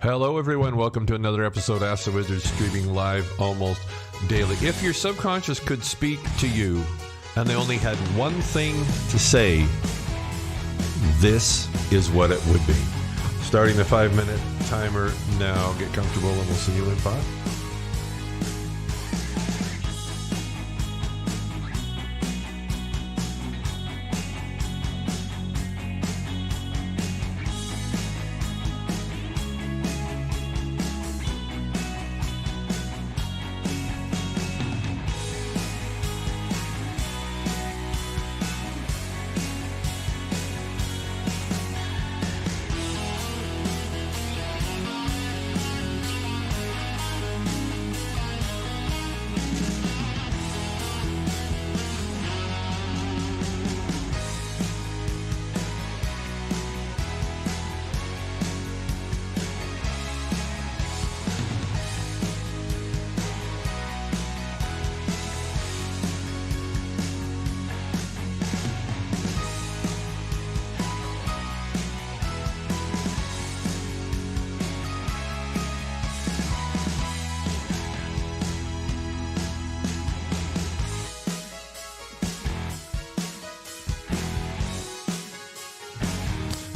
Hello, everyone. Welcome to another episode of Ask the Wizard, streaming live almost daily. If your subconscious could speak to you and they only had one thing to say, this is what it would be. Starting the 5-minute timer now. Get comfortable and we'll see you in 5.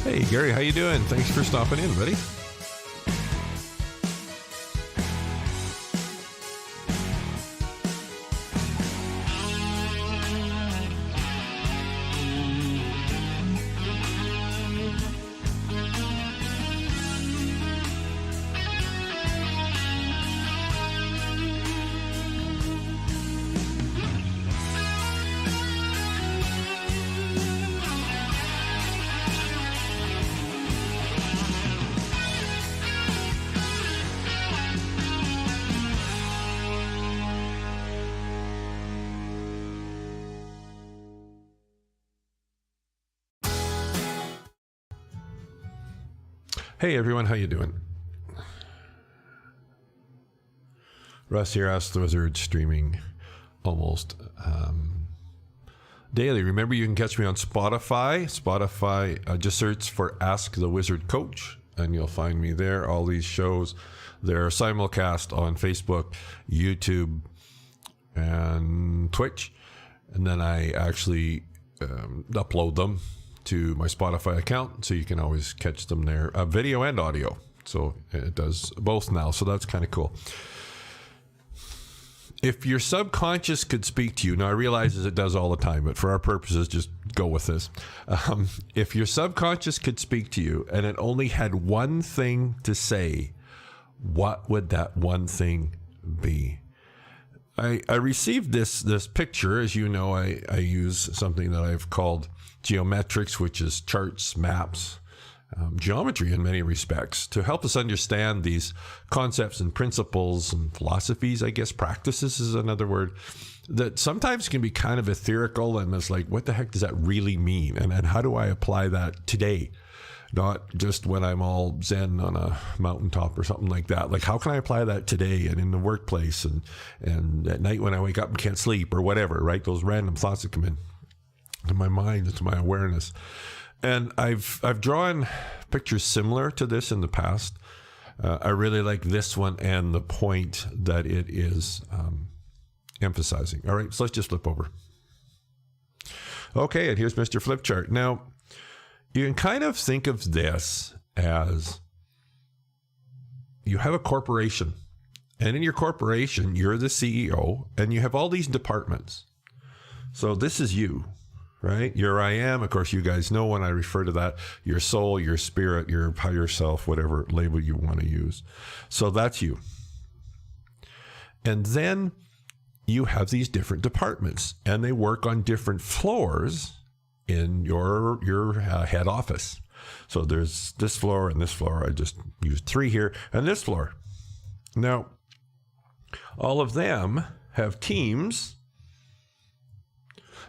Hey, Gary, how you doing? Thanks for stopping in, buddy. Hey everyone, how you doing? Russ here, Ask the Wizard, streaming almost daily. Remember, you can catch me on Spotify. Just search for Ask the Wizard Coach, and you'll find me there. All these shows, they're simulcast on Facebook, YouTube, and Twitch. And then I actually upload them to my Spotify account, so you can always catch them there, video and audio. So it does both now, so that's kind of cool. If your subconscious could speak to you, now I realize it does all the time, but for our purposes, just go with this. If your subconscious could speak to you and it only had one thing to say, what would that one thing be? I received this picture. As you know, I use something that I've called geometrics, which is charts, maps, geometry in many respects, to help us understand these concepts and principles and philosophies, I guess. Practices is another word that sometimes can be kind of ethereal, and it's like, what the heck does that really mean? And how do I apply that today? Not just when I'm all zen on a mountaintop or something like that. Like, how can I apply that today and in the workplace and at night when I wake up and can't sleep or whatever, right? Those random thoughts that come in to my mind, to my awareness. And I've drawn pictures similar to this in the past. I really like this one and the point that it is emphasizing. All right, so let's just flip over. Okay, and here's Mr. Flip Chart. Now, you can kind of think of this as you have a corporation, and in your corporation, you're the CEO, and you have all these departments. So this is you, right? Your I am, of course, you guys know when I refer to that, your soul, your spirit, your higher self, whatever label you want to use. So that's you. And then you have these different departments, and they work on different floors in your head office. So there's this floor and this floor. I just used 3 here, and this floor. Now, all of them have teams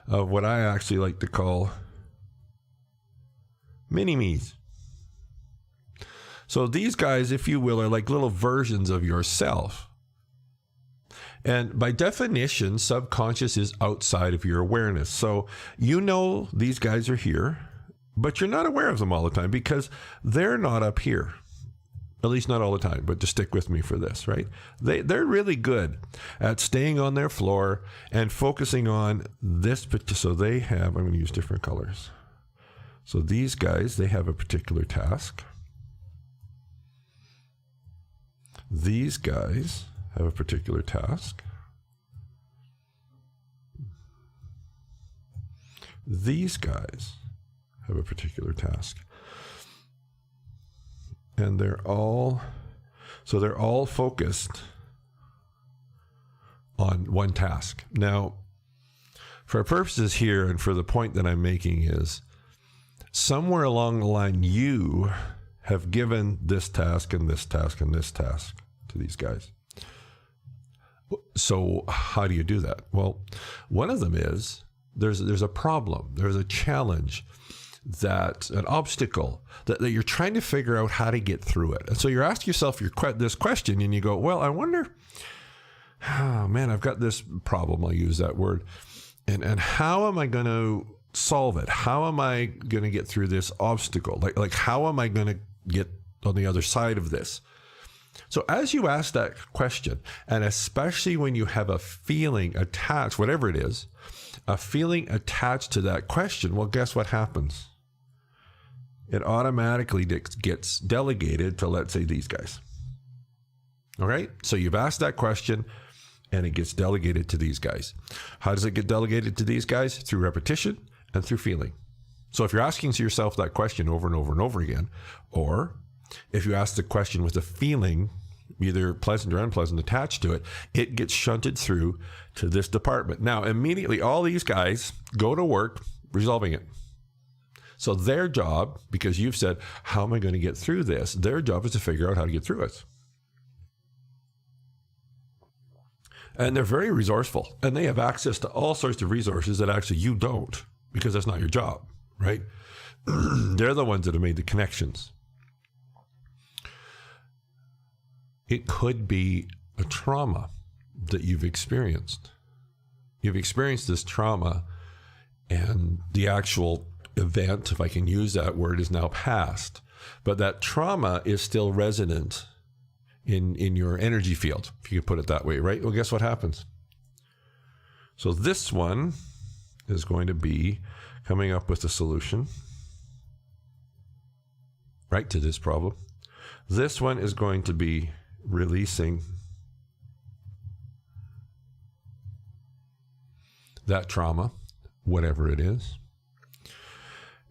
of what I actually like to call mini-me's. So these guys, if you will, are like little versions of yourself. And by definition, subconscious is outside of your awareness. So you know these guys are here, but you're not aware of them all the time because they're not up here. At least not all the time, but just stick with me for this, right? They're really good at staying on their floor and focusing on this. So they have, I'm going to use different colors. So these guys, they have a particular task. These guys have a particular task. These guys have a particular task. And they're all focused on one task. Now, for our purposes here and for the point that I'm making is, somewhere along the line, you have given this task and this task and this task to these guys. So how do you do that? Well, one of them is there's a problem, there's a challenge, an obstacle that you're trying to figure out how to get through it. And so you're asking yourself this question and you go, well, I wonder, oh man, I've got this problem, I'll use that word. And how am I going to solve it? How am I going to get through this obstacle? Like how am I going to get on the other side of this? So as you ask that question, and especially when you have a feeling attached, whatever it is, a feeling attached to that question, well, guess what happens? It automatically gets delegated to, let's say, these guys. All right? So you've asked that question, and it gets delegated to these guys. How does it get delegated to these guys? Through repetition and through feeling. So if you're asking yourself that question over and over and over again, or if you ask the question with a feeling, either pleasant or unpleasant, attached to it, it gets shunted through to this department. Now, immediately, all these guys go to work resolving it. So their job, because you've said, how am I going to get through this? Their job is to figure out how to get through it. And they're very resourceful, and they have access to all sorts of resources that actually you don't, because that's not your job, right? They're the ones that have made the connections. It could be a trauma that you've experienced. You've experienced this trauma, and the actual event, if I can use that word, is now past. But that trauma is still resonant in your energy field, if you could put it that way, right? Well, guess what happens? So this one is going to be coming up with a solution, right, to this problem. This one is going to be releasing that trauma, whatever it is.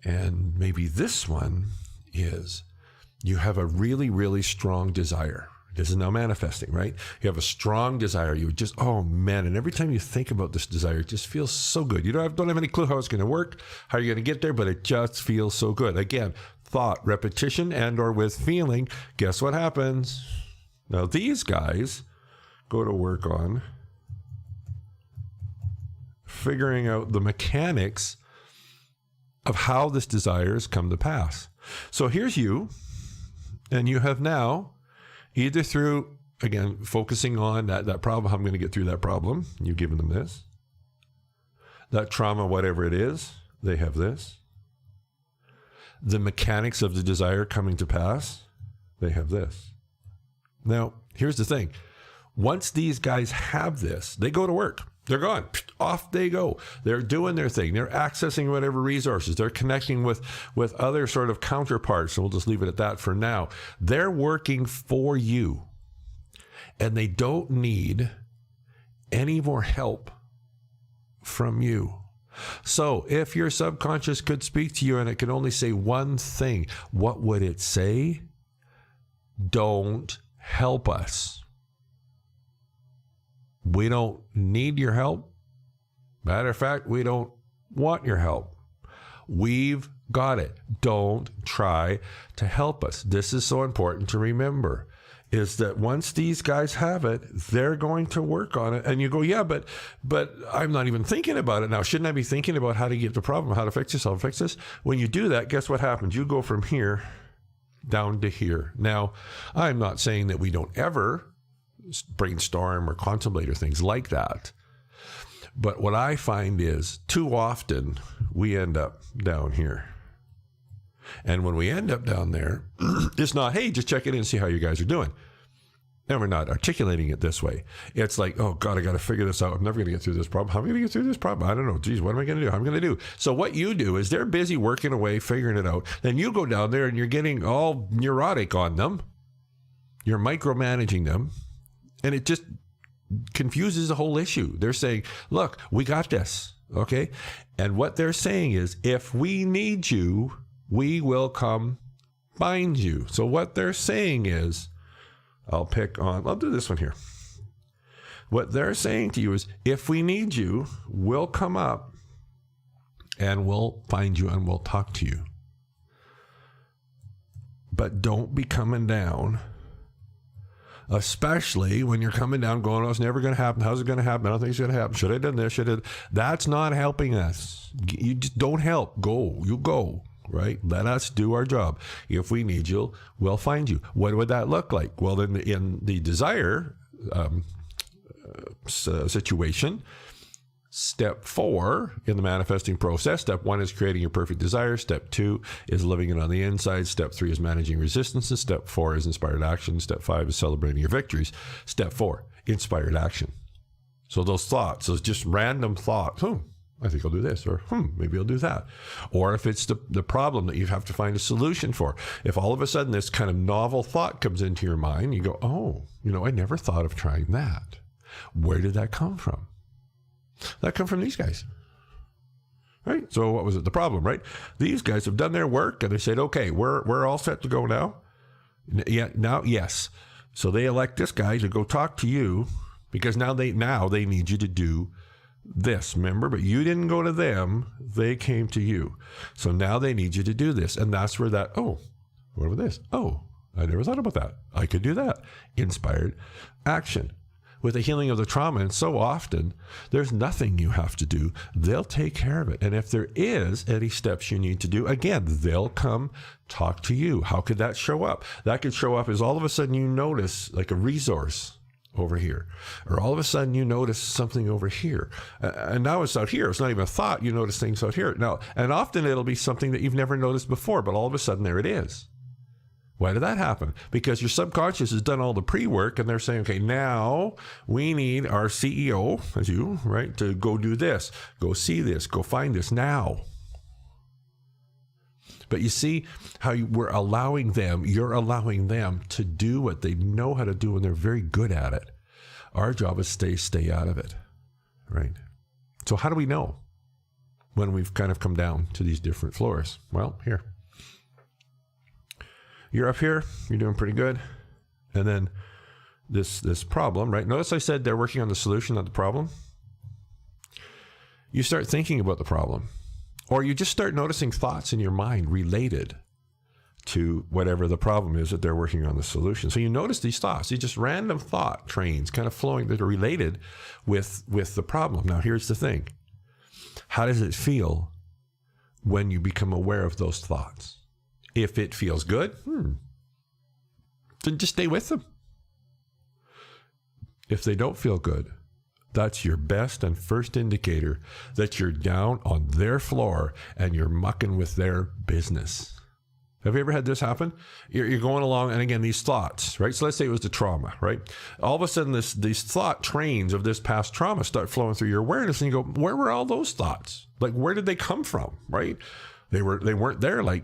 And maybe this one is you have a really, really strong desire. This is now manifesting, right? You have a strong desire. You just, oh man, and every time you think about this desire, it just feels so good. You don't have any clue how it's going to work, how you're going to get there, but it just feels so good. Again, thought, repetition, and or with feeling, guess what happens? Now these guys go to work on figuring out the mechanics of how this desire has come to pass. So here's you, and you have now, either through, again, focusing on that problem, how I'm going to get through that problem, you've given them this. That trauma, whatever it is, they have this. The mechanics of the desire coming to pass, they have this. Now, here's the thing. Once these guys have this, they go to work. They're gone. Off they go. They're doing their thing. They're accessing whatever resources. They're connecting with other sort of counterparts. And we'll just leave it at that for now. They're working for you. And they don't need any more help from you. So if your subconscious could speak to you and it could only say one thing, what would it say? Don't help us. We don't need your help. Matter of fact, we don't want your help. We've got it. Don't try to help us. This is so important to remember, is that once these guys have it, they're going to work on it. And you go, yeah, but I'm not even thinking about it now. Shouldn't I be thinking about how to get the problem, how to fix this, how to fix this? When you do that, guess what happens? You go from here down to here. Now, I'm not saying that we don't ever brainstorm or contemplate or things like that. But what I find is too often we end up down here. And when we end up down there, it's not, hey, just check it in and see how you guys are doing. And we're not articulating it this way. It's like, oh, God, I got to figure this out. I'm never going to get through this problem. How am I going to get through this problem? I don't know. Geez, what am I going to do? How am I going to do? So what you do is they're busy working away, figuring it out. Then you go down there and you're getting all neurotic on them. You're micromanaging them. And it just confuses the whole issue. They're saying, look, we got this. Okay? And what they're saying is, if we need you, we will come find you. So what they're saying is, I'll do this one here. What they're saying to you is, if we need you, we'll come up and we'll find you and we'll talk to you. But don't be coming down, especially when you're coming down going, oh, it's never going to happen. How's it going to happen? I don't think it's going to happen. Should I have done this? That's not helping us. You just don't help. Go. You go. Right? Let us do our job. If we need you, we'll find you. What would that look like? Well, in the desire situation, step 4 in the manifesting process, step 1 is creating your perfect desire. Step 2 is living it on the inside. Step 3 is managing resistances. Step 4 is inspired action. Step 5 is celebrating your victories. Step 4, inspired action. So those thoughts, those just random thoughts, I think I'll do this, or maybe I'll do that. Or if it's the problem that you have to find a solution for. If all of a sudden this kind of novel thought comes into your mind, you go, oh, I never thought of trying that. Where did that come from? That come from these guys. Right? So what was it? The problem, right? These guys have done their work and they said, okay, we're all set to go now. Yeah, now, yes. So they elect this guy to go talk to you because now they need you to do this, remember? But you didn't go to them, they came to you. So now they need you to do this. And that's where that, what about this? Oh, I never thought about that. I could do that. Inspired action. With the healing of the trauma, and so often, there's nothing you have to do. They'll take care of it. And if there is any steps you need to do, again, they'll come talk to you. How could that show up? That could show up as all of a sudden you notice like a resource over here, or all of a sudden you notice something over here, and now it's out here. It's not even a thought. You notice things out here now, and often it'll be something that you've never noticed before, but all of a sudden there it is. Why did that happen? Because your subconscious has done all the pre-work, and they're saying, okay, now we need our CEO, as you, right, to go do this, go see this, go find this now. But you see how you're allowing them to do what they know how to do, and they're very good at it. Our job is stay out of it, right? So how do we know when we've kind of come down to these different floors? Well, here. You're up here, you're doing pretty good. And then this problem, right? Notice I said they're working on the solution, not the problem. You start thinking about the problem. Or you just start noticing thoughts in your mind related to whatever the problem is that they're working on the solution. So you notice these thoughts, these just random thought trains kind of flowing that are related with the problem. Now, here's the thing. How does it feel when you become aware of those thoughts? If it feels good, then just stay with them. If they don't feel good, that's your best and first indicator that you're down on their floor and you're mucking with their business. Have you ever had this happen? You're going along, and again, these thoughts, right? So let's say it was the trauma, right? All of a sudden, these thought trains of this past trauma start flowing through your awareness, and you go, where were all those thoughts? Like, where did they come from, right? They weren't there like,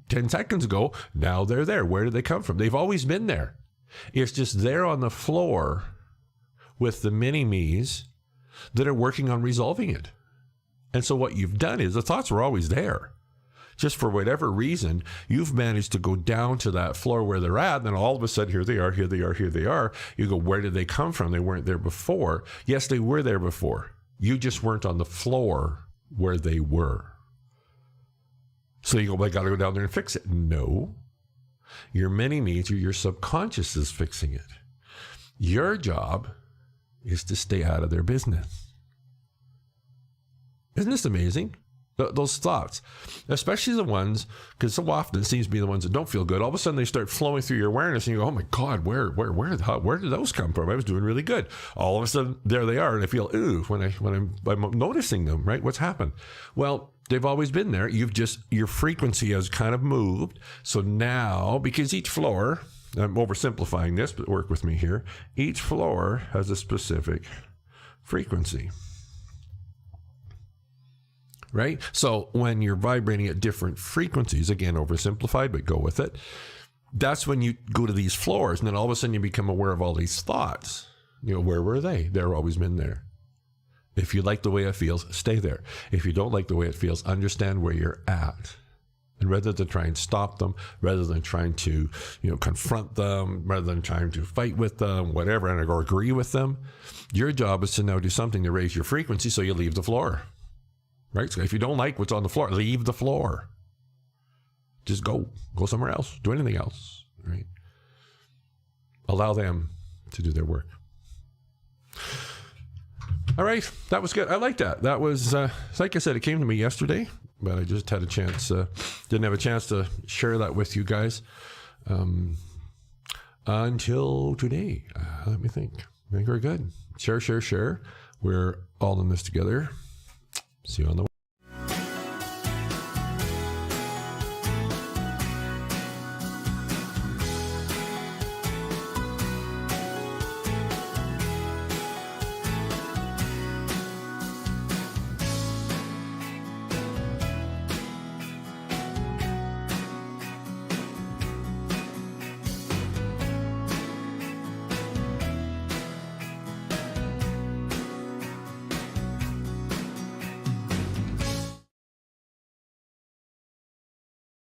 10 seconds ago. Now they're there. Where did they come from? They've always been there. It's just there on the floor with the mini-me's that are working on resolving it. And so what you've done is the thoughts were always there. Just for whatever reason, you've managed to go down to that floor where they're at, and then all of a sudden, here they are, here they are, here they are. You go, where did they come from? They weren't there before. Yes, they were there before. You just weren't on the floor where they were. So you go, I got to go down there and fix it. No. Your mini-me's or your subconscious is fixing it. Your job is to stay out of their business. Isn't this amazing? Those thoughts, especially the ones, because so often it seems to be the ones that don't feel good. All of a sudden they start flowing through your awareness, and you go, "Oh my God, where did those come from? I was doing really good." All of a sudden, there they are, and I feel ooh when I'm noticing them. Right? What's happened? Well, they've always been there. Your frequency has kind of moved. So now, because each floor, I'm oversimplifying this, but work with me here. Each floor has a specific frequency. Right? So when you're vibrating at different frequencies, again, oversimplified, but go with it, that's when you go to these floors, and then all of a sudden you become aware of all these thoughts. Where were they? They've always been there. If you like the way it feels, stay there. If you don't like the way it feels, understand where you're at. And rather than try and stop them, rather than trying to, confront them, rather than trying to fight with them, whatever, or agree with them, your job is to now do something to raise your frequency so you leave the floor. Right? So if you don't like what's on the floor, leave the floor. Just go somewhere else. Do anything else. Right? Allow them to do their work. All right. That was good. I like that. That was, like I said, it came to me yesterday, but I just had a chance, didn't have a chance to share that with you guys until today. Let me think. I think we're good. Share. We're all in this together. See you on the way.